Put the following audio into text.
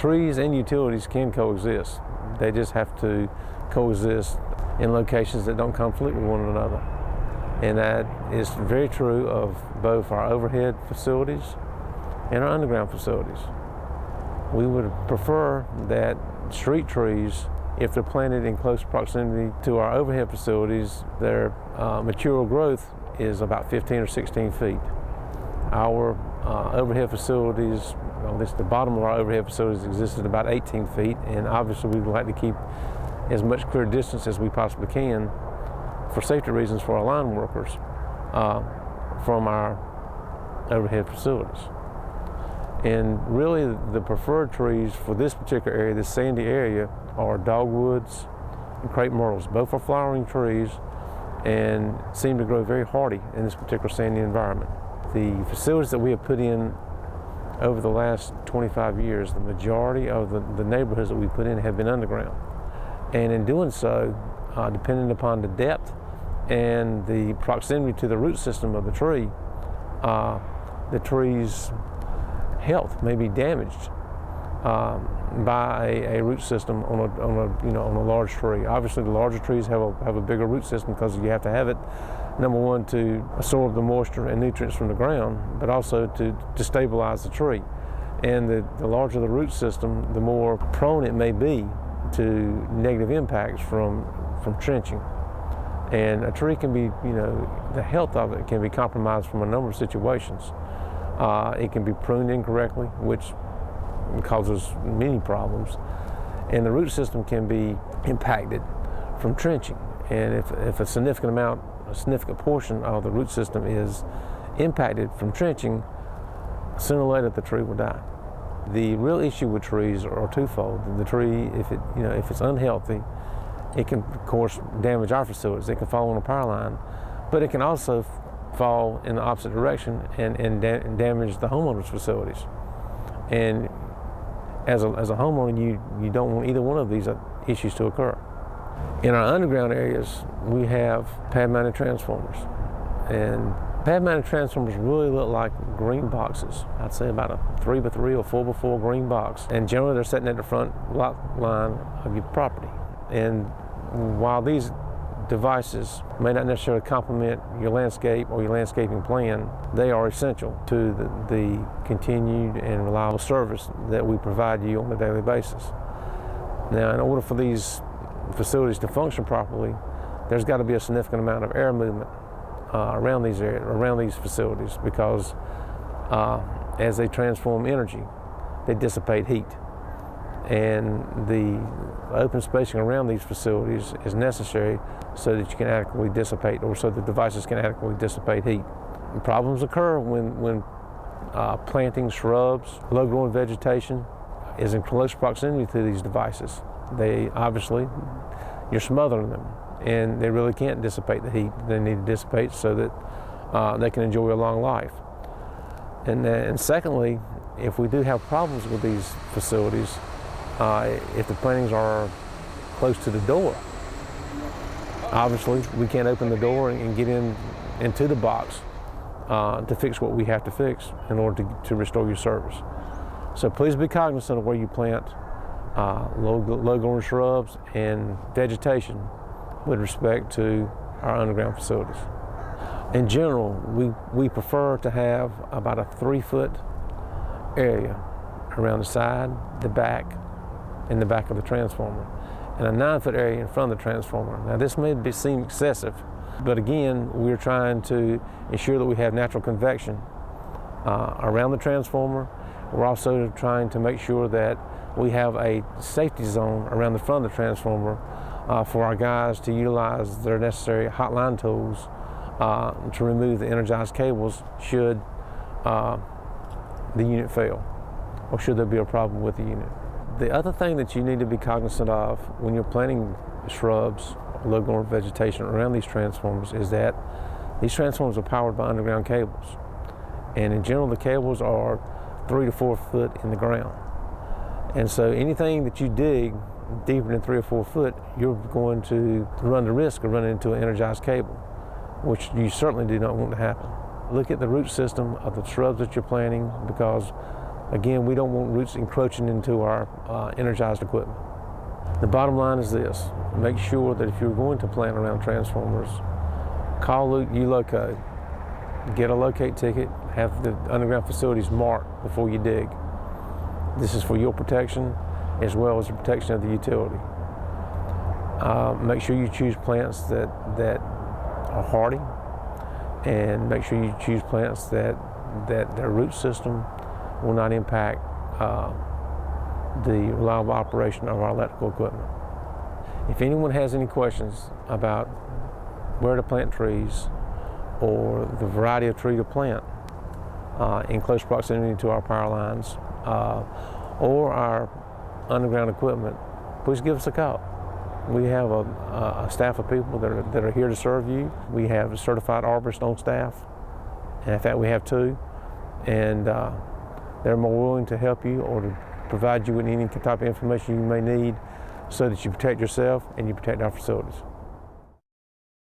Trees and utilities can coexist. They just have to coexist in locations that don't conflict with one another. And that is very true of both our overhead facilities and our underground facilities. We would prefer that street trees, if they're planted in close proximity to our overhead facilities, their material growth is about 15 or 16 feet. Our overhead facilities, at least the bottom of our overhead facilities, exists at about 18 feet, and obviously we would like to keep as much clear distance as we possibly can for safety reasons for our line workers from our overhead facilities. And really the preferred trees for this particular area, this sandy area, are dogwoods and crepe myrtles. Both are flowering trees and seem to grow very hardy in this particular sandy environment. The facilities that we have put in over the last 25 years, the majority of the neighborhoods that we put in have been underground. And in doing so, depending upon the depth and the proximity to the root system of the tree's health may be damaged by a root system on a large tree. Obviously, the larger trees have a bigger root system because you have to have it, number one, to absorb the moisture and nutrients from the ground, but also to stabilize the tree. And the larger the root system, the more prone it may be to negative impacts from trenching. And a tree can be, the health of it can be compromised from a number of situations. It can be pruned incorrectly, which causes many problems. And the root system can be impacted from trenching. And if a significant portion of the root system is impacted from trenching, sooner or later the tree will die. The real issue with trees are twofold. The tree, if it's unhealthy, it can, of course, damage our facilities. It can fall on a power line, but it can also fall in the opposite direction and damage the homeowner's facilities. And as a homeowner, you don't want either one of these issues to occur. In our underground areas, we have pad-mounted transformers. And pad-mounted transformers really look like green boxes. I'd say about a 3x3 or 4x4 green box. And generally they're sitting at the front lot line of your property. And while these devices may not necessarily complement your landscape or your landscaping plan, they are essential to the continued and reliable service that we provide you on a daily basis. Now, in order for these facilities to function properly, there's got to be a significant amount of air movement around these areas, around these facilities, because as they transform energy, they dissipate heat. And the open spacing around these facilities is necessary so that you can adequately dissipate, or so the devices can adequately dissipate heat. And problems occur when planting shrubs, low-growing vegetation is in close proximity to these devices. You're smothering them, and they really can't dissipate the heat they need to dissipate so that they can enjoy a long life. And secondly, if we do have problems with these facilities, if the plantings are close to the door, obviously we can't open the door and get into the box to fix what we have to fix in order to restore your service. So please be cognizant of where you plant low-growing shrubs and vegetation with respect to our underground facilities. In general, we prefer to have about a 3-foot area around the side, the back, and the back of the transformer, and a 9-foot area in front of the transformer. Now this may seem excessive, but again, we're trying to ensure that we have natural convection around the transformer. We're also trying to make sure that we have a safety zone around the front of the transformer for our guys to utilize their necessary hotline tools to remove the energized cables should the unit fail, or should there be a problem with the unit. The other thing that you need to be cognizant of when you're planting shrubs, low-growing vegetation around these transformers is that these transformers are powered by underground cables. And in general, the cables are 3 to 4 foot in the ground. And so anything that you dig deeper than 3 or 4 foot, you're going to run the risk of running into an energized cable, which you certainly do not want to happen. Look at the root system of the shrubs that you're planting, because Again, we don't want roots encroaching into our energized equipment. The bottom line is this: make sure that if you're going to plant around transformers, call ULOCO, get a locate ticket, have the underground facilities marked before you dig. This is for your protection as well as the protection of the utility. Make sure you choose plants that are hardy, and make sure you choose plants that their root system will not impact the reliable operation of our electrical equipment. If anyone has any questions about where to plant trees or the variety of tree to plant in close proximity to our power lines or our underground equipment, please give us a call. We have a staff of people that are here to serve you. We have certified arborists on staff, and in fact we have 2, and they're more willing to help you or to provide you with any type of information you may need so that you protect yourself and you protect our facilities.